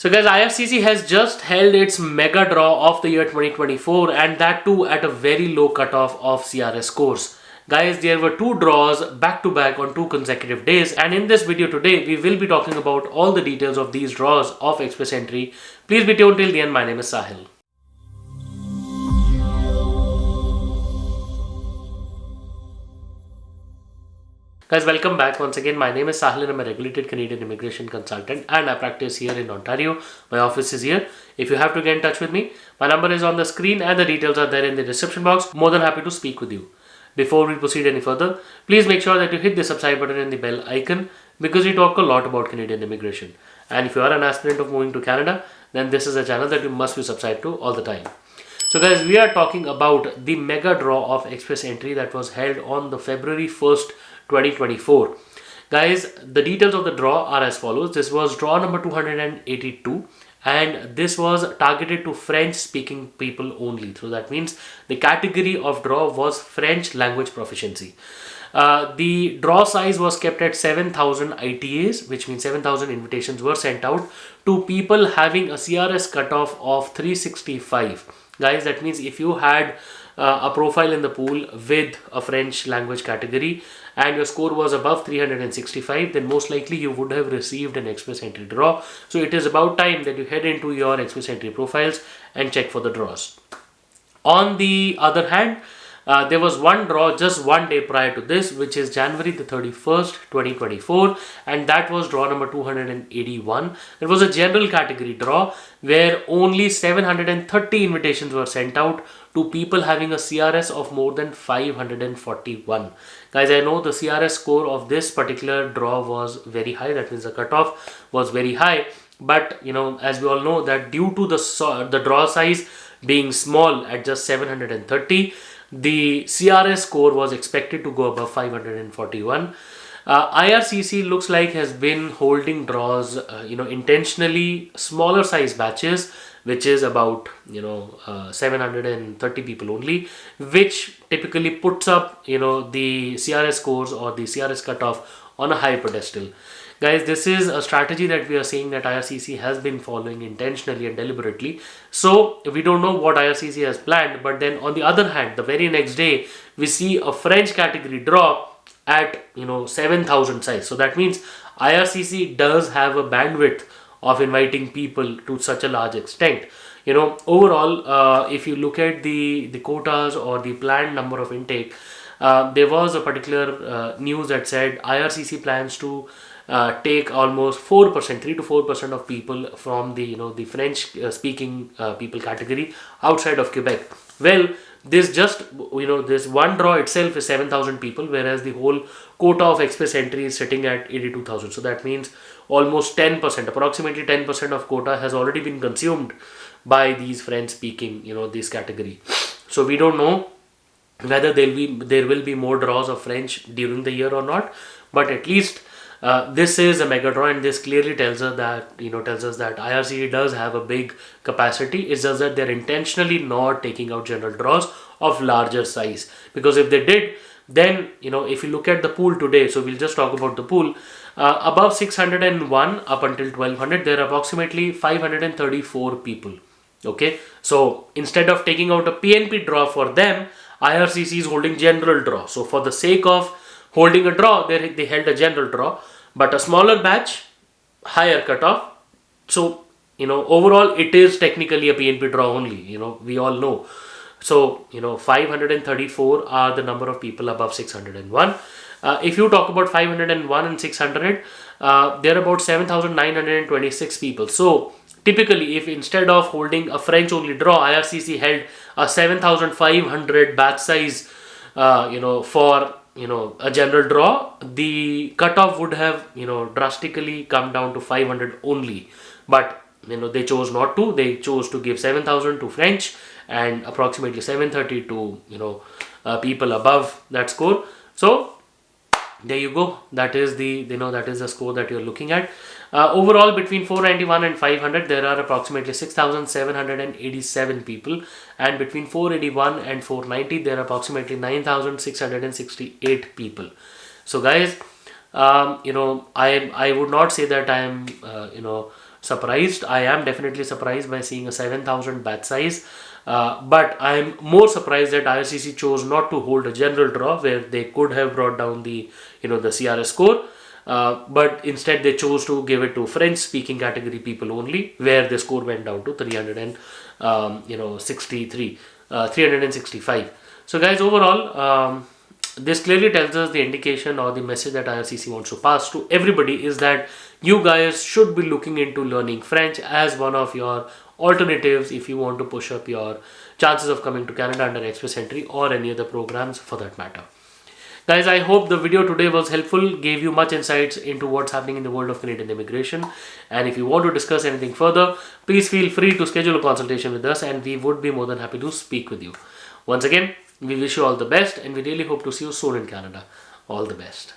So guys, IRCC has just held its mega draw of the year 2024, and that too at a very low cutoff of CRS scores. Guys, there were two draws back to back on two consecutive days, and in this video today we will be talking about all the details of these draws of Express Entry. Please be tuned till the end. My name is Sahil. Guys, welcome back once again. My name is Sahil and I'm a regulated Canadian immigration consultant and I practice here in Ontario. My office is here. If you have to get in touch with me, my number is on the screen and the details are there in the description box. More than happy to speak with you. Before we proceed any further, please make sure that you hit the subscribe button and the bell icon because we talk a lot about Canadian immigration. And if you are an aspirant of moving to Canada, then this is a channel that you must be subscribed to all the time. So guys, we are talking about the mega draw of Express Entry that was held on the February 1st, 2024. Guys, the details of the draw are as follows. This was draw number 282 and this was targeted to French speaking people only. So that means the category of draw was French language proficiency. The draw size was kept at 7,000 ITAs, which means 7,000 invitations were sent out to people having a CRS cutoff of 365. Guys, that means if you had a profile in the pool with a French language category and your score was above 365, then most likely you would have received an Express Entry draw. So it is about time that you head into your Express Entry profiles and check for the draws. On the other hand, there was one draw just one day prior to this, which is January the 31st, 2024, and that was draw number 281. It was a general category draw where only 730 invitations were sent out to people having a CRS of more than 541. Guys, I know the CRS score of this particular draw was very high. That means the cutoff was very high. But, you know, as we all know that due to the draw size being small at just 730, the CRS score was expected to go above 541. IRCC looks like has been holding draws, intentionally smaller size batches, which is about 730 people only, which typically puts up the CRS scores or the CRS cutoff on a high pedestal. Guys, this is a strategy that we are seeing that IRCC has been following intentionally and deliberately. So we don't know what IRCC has planned, but then on the other hand, the very next day we see a French category draw at 7,000 size. So that means IRCC does have a bandwidth of inviting people to such a large extent. Overall, if you look at the quotas or the planned number of intake, there was a particular news that said IRCC plans to take almost 4%, 3 to 4% of people from the French speaking people category outside of Quebec. Well, this this one draw itself is 7,000 people, whereas the whole quota of Express Entry is sitting at 82,000. So that means almost 10%, approximately 10% of quota has already been consumed by these French speaking, this category. So we don't know whether there will be more draws of French during the year or not, but at least this is a mega draw, and this clearly tells us that IRCC does have a big capacity. It's just that they're intentionally not taking out general draws of larger size, because if they did, then if you look at the pool today, so we'll just talk about the pool. Above 601 up until 1200, there are approximately 534 people. Okay, so instead of taking out a PNP draw for them, IRCC is holding general draw. So for the sake of holding a draw, they held a general draw, but a smaller batch, higher cutoff. So overall it is technically a PNP draw only, we all know. So 534 are the number of people above 601. If you talk about 501 and 600, there are about 7,926 people. So typically, if instead of holding a French only draw, IRCC held a 7,500 batch size for a general draw, the cutoff would have drastically come down to 500 only. But they chose not to. They chose to give 7,000 to French and approximately 730 to people above that score. So there you go. That is the score that you're looking at. Overall, between 491 and 500, there are approximately 6,787 people, and between 481 and 490, there are approximately 9,668 people. So guys, I would not say that I am surprised. I am definitely surprised by seeing a 7,000 batch size. But I'm more surprised that IRCC chose not to hold a general draw where they could have brought down the the CRS score. But instead they chose to give it to French speaking category people only, where the score went down to 365. So guys, overall, this clearly tells us the indication or the message that IRCC wants to pass to everybody is that you guys should be looking into learning French as one of your alternatives if you want to push up your chances of coming to Canada under Express Entry or any other programs for that matter. Guys, I hope the video today was helpful, gave you much insights into what's happening in the world of Canadian immigration. And if you want to discuss anything further, please feel free to schedule a consultation with us and we would be more than happy to speak with you. Once again, we wish you all the best and we really hope to see you soon in Canada. All the best.